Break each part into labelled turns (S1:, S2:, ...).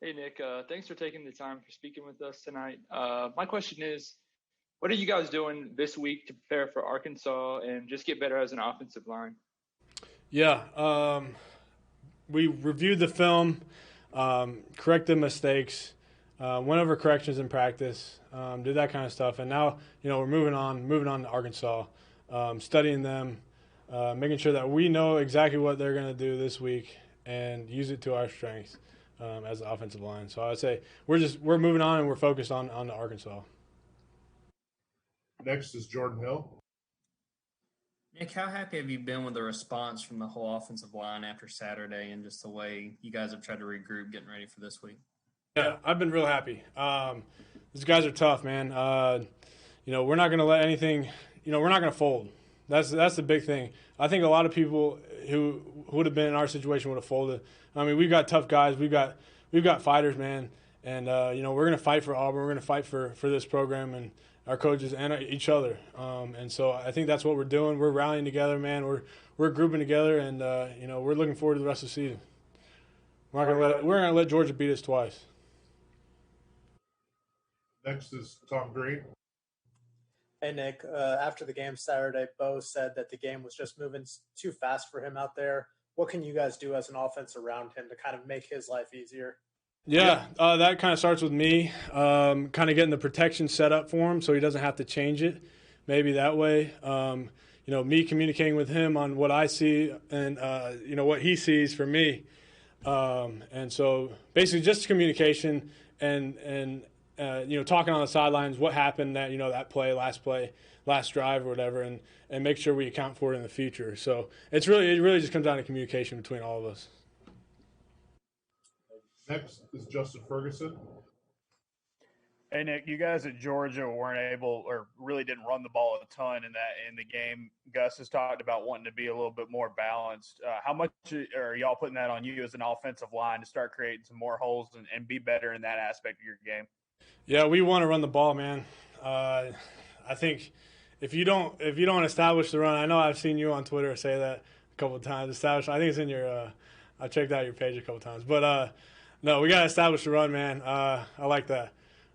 S1: Hey, Nick. Thanks for taking the time for speaking with us tonight. My question is, what are you guys doing this week to prepare for Arkansas and just get better as an offensive line?
S2: Yeah, we reviewed the film, corrected mistakes, went over corrections in practice, did that kind of stuff, and now we're moving on to Arkansas, studying them, making sure that we know exactly what they're going to do this week and use it to our strengths as the offensive line. So I'd say we're moving on and we're focused on Arkansas.
S3: Next is Jordan Hill.
S4: Nick, how happy have you been with the response from the whole offensive line after Saturday and just the way you guys have tried to regroup getting ready for this week?
S2: Yeah, I've been real happy. These guys are tough, man. We're not going to let anything, we're not going to fold. That's the big thing. I think a lot of people who would have been in our situation would have folded. I mean, we've got tough guys. We've got fighters, man. And, we're going to fight for Auburn. We're going to fight for this program and our coaches and each other. And so I think that's what we're doing. We're rallying together, man. We're grouping together, and, we're looking forward to the rest of the season. We're not going to let Georgia beat us twice.
S3: Next is Tom Green.
S5: Hey, Nick. After the game Saturday, Bo said that the game was just moving too fast for him out there. What can you guys do as an offense around him to kind of make his life easier?
S2: Yeah, that kind of starts with me, kind of getting the protection set up for him so he doesn't have to change it, maybe that way. Me communicating with him on what I see and, what he sees for me. And so basically just communication and talking on the sidelines, what happened that play, last drive or whatever, and make sure we account for it in the future. So it really just comes down to communication between all of us.
S3: Next is Justin Ferguson.
S6: Hey, Nick, you guys at Georgia weren't able or really didn't run the ball a ton in the game. Gus has talked about wanting to be a little bit more balanced. How much are y'all putting that on you as an offensive line to start creating some more holes and be better in that aspect of your game?
S2: Yeah, we want to run the ball, man. I think if you don't establish the run, I know I've seen you on Twitter say that a couple of times. I think it's in your I checked out your page a couple of times. But no, we got to establish the run, man. I like that.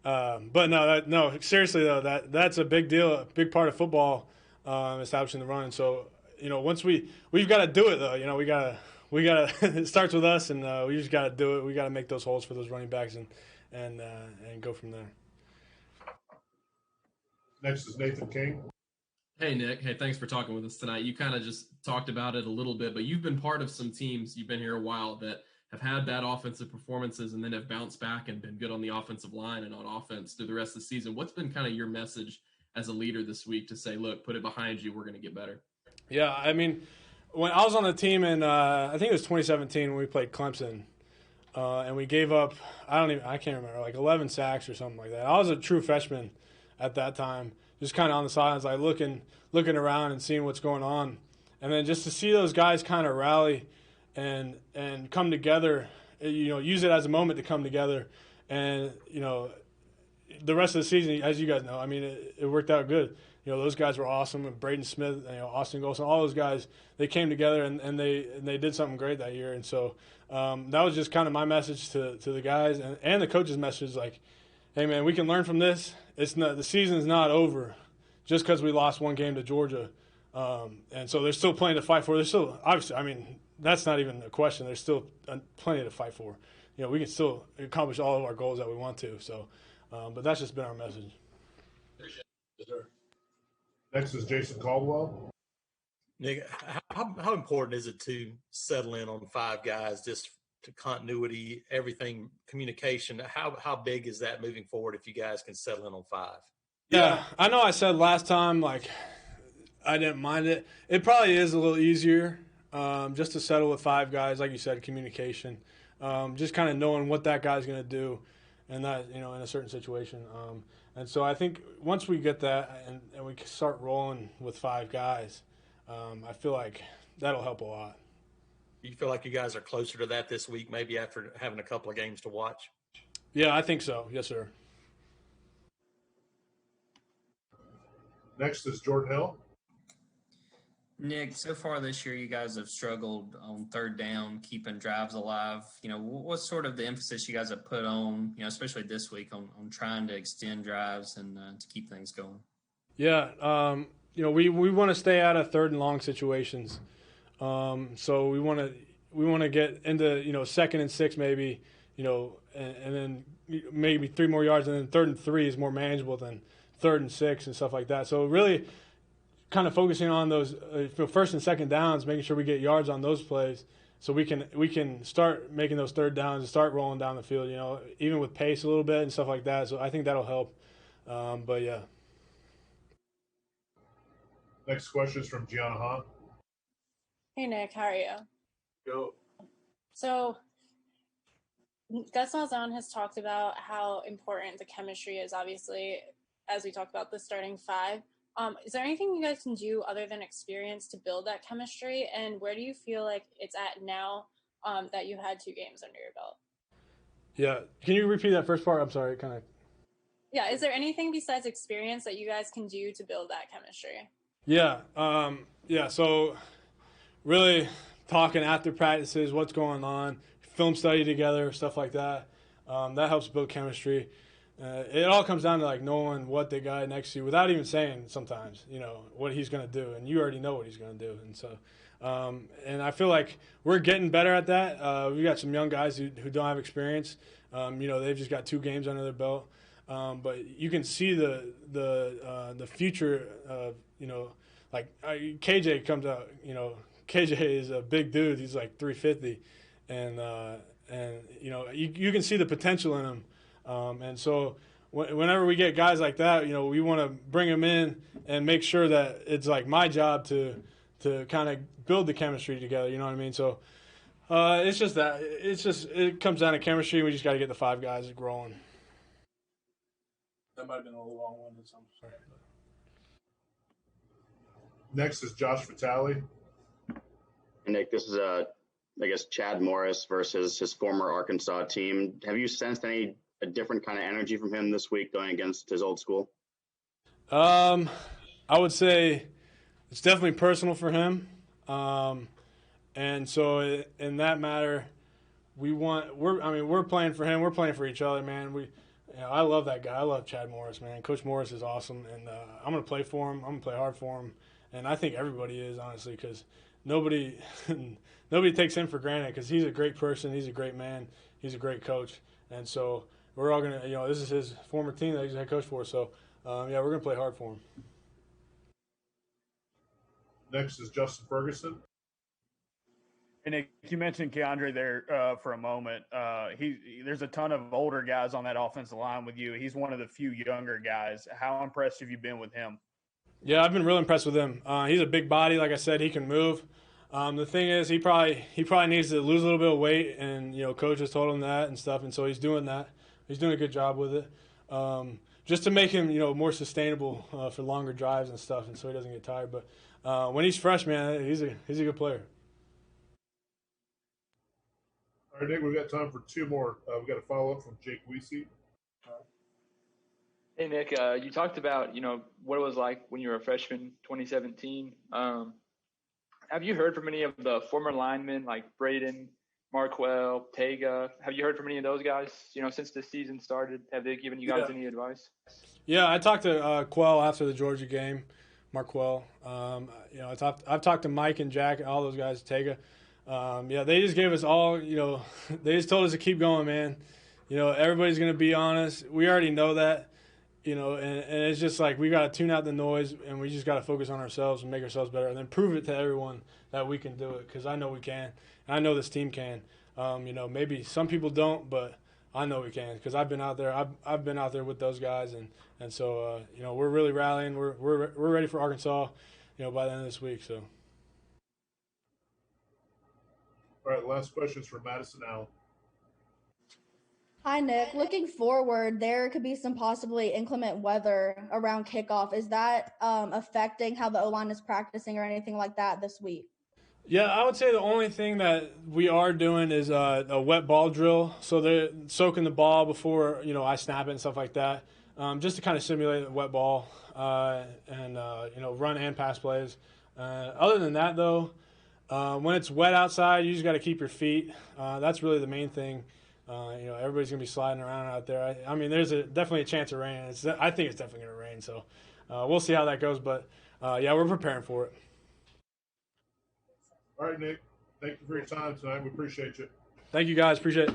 S2: But no, seriously though, that's a big deal, a big part of football, establishing the run. And so, once we've got to do it though. We gotta it starts with us, and we just got to do it. We got to make those holes for those running backs and go from there.
S3: Next is Nathan King.
S7: Hey, Nick. Hey, thanks for talking with us tonight. You kind of just talked about it a little bit, but you've been part of some teams. You've been here a while that have had bad offensive performances and then have bounced back and been good on the offensive line and on offense through the rest of the season. What's been kind of your message as a leader this week to say, look, put it behind you, we're going to get better?
S2: Yeah, I mean, when I was on the team in, I think it was 2017 when we played Clemson, and we gave up, I can't remember, like 11 sacks or something like that. I was a true freshman at that time, just kind of on the sidelines, like looking around and seeing what's going on. And then just to see those guys kind of rally and come together, use it as a moment to come together. And, the rest of the season, as you guys know, I mean, it worked out good. Those guys were awesome. And Braden Smith, Austin Golson, all those guys, they came together and they did something great that year. And so that was just kind of my message to the guys and the coaches' message, like, hey, man, we can learn from this. The season's not over just because we lost one game to Georgia. And so there's still plenty to fight for. There's still, obviously, I mean, that's not even a question. There's still plenty to fight for. We can still accomplish all of our goals that we want to. So, but that's just been our message.
S3: Next is Jason Caldwell.
S8: Nick, how important is it to settle in on five guys, just to continuity, everything, communication? How big is that moving forward if you guys can settle in on five?
S2: Yeah, I know I said last time, like, I didn't mind it. It probably is a little easier just to settle with five guys, like you said, communication, just kind of knowing what that guy's going to do and that, in a certain situation. And so I think once we get that and we start rolling with five guys, I feel like that'll help a lot.
S8: You feel like you guys are closer to that this week, maybe after having a couple of games to watch?
S2: Yeah, I think so. Yes, sir.
S3: Next is Jordan Hill.
S4: Nick, so far this year, you guys have struggled on third down, keeping drives alive. What's sort of the emphasis you guys have put on, especially this week, on trying to extend drives and to keep things going?
S2: Yeah, we want to stay out of third and long situations. So we want to get into second and 6 maybe, and then maybe 3 more yards, and then third and 3 is more manageable than third and 6 and stuff like that. So really kind of focusing on those first and second downs, making sure we get yards on those plays, so we can start making those third downs and start rolling down the field. Even with pace a little bit and stuff like that. So I think that'll help. But yeah.
S3: Next question is from Gianna Hahn.
S9: Hey Nick, how are you?
S3: Go.
S9: So Gus Malzahn has talked about how important the chemistry is, obviously, as we talked about the starting 5. Is there anything you guys can do other than experience to build that chemistry? And where do you feel like it's at now that you had 2 games under your belt?
S2: Yeah. Can you repeat that first part? I'm sorry, kind of.
S9: Yeah. Is there anything besides experience that you guys can do to build that chemistry?
S2: Yeah. So really talking after practices, what's going on, film study together, stuff like that. That helps build chemistry. It all comes down to like knowing what the guy next to you, without even saying sometimes, what he's going to do, and you already know what he's going to do. And so, and I feel like we're getting better at that. We got some young guys who don't have experience. They've just got 2 games under their belt. But you can see the future of, like KJ comes out, KJ is a big dude. He's like 350, and you can see the potential in him. And so whenever we get guys like that, we want to bring them in and make sure that it's like my job to kind of build the chemistry together. You know what I mean? So it's just that it comes down to chemistry. We just got to get the 5 guys rolling. That might have been a little long-winded. So I'm sorry.
S3: Next is Josh Vitale.
S10: Nick, this is I guess Chad Morris versus his former Arkansas team. Have you sensed a different kind of energy from him this week going against his old school?
S2: I would say it's definitely personal for him. And so in that matter, we're playing for him. We're playing for each other, man. I love that guy. I love Chad Morris, man. Coach Morris is awesome, and I'm going to play for him. I'm going to play hard for him, and I think everybody is, honestly, because nobody takes him for granted, because he's a great person. He's a great man. He's a great coach, and so we're all going to, this is his former team that he's a head coach for, so, we're going to play hard for him.
S3: Next is Justin Ferguson.
S6: And Nick, you mentioned Keandre there for a moment. There's a ton of older guys on that offensive line with you. He's one of the few younger guys. How impressed have you been with him?
S2: Yeah, I've been really impressed with him. He's a big body, like I said. He can move. The thing is, he probably needs to lose a little bit of weight, and coach has told him that and stuff, and so he's doing that. He's doing a good job with it, just to make him more sustainable for longer drives and stuff, and so he doesn't get tired. But when he's fresh, man, he's a good player.
S3: All right, Nick, we've got time for 2 more. We've got a follow-up from Jake Weesey.
S1: Hey, Nick, you talked about, what it was like when you were a freshman, 2017. Have you heard from any of the former linemen like Braden, Marquell, Tega? Have you heard from any of those guys, since the season started? Have they given you guys any advice? Yeah,
S2: I talked to Quell after the Georgia game, Marquell. I've talked to Mike and Jack and all those guys, Tega. They just gave us all, they just told us to keep going, man. Everybody's going to be honest. We already know that, and it's just like we got to tune out the noise, and we just got to focus on ourselves and make ourselves better, and then prove it to everyone that we can do it, because I know we can, and I know this team can. Maybe some people don't, but I know we can, because I've been out there. I've been out there with those guys, and so we're really rallying. We're ready for Arkansas, by the end of this week. So.
S3: All right, last question is from Madison Allen.
S11: Hi, Nick. Looking forward, there could be some possibly inclement weather around kickoff. Is that affecting how the O-line is practicing or anything like that this week?
S2: Yeah, I would say the only thing that we are doing is a wet ball drill. So they're soaking the ball before, I snap it and stuff like that, just to kind of simulate the wet ball and run and pass plays. Other than that, though, when it's wet outside, you just got to keep your feet. That's really the main thing. Everybody's gonna be sliding around out there. I mean, there's definitely a chance of rain. I think it's definitely gonna rain. So we'll see how that goes. But yeah, we're preparing for it.
S3: All right, Nick. Thank you for your time tonight. We appreciate you.
S2: Thank you, guys. Appreciate it.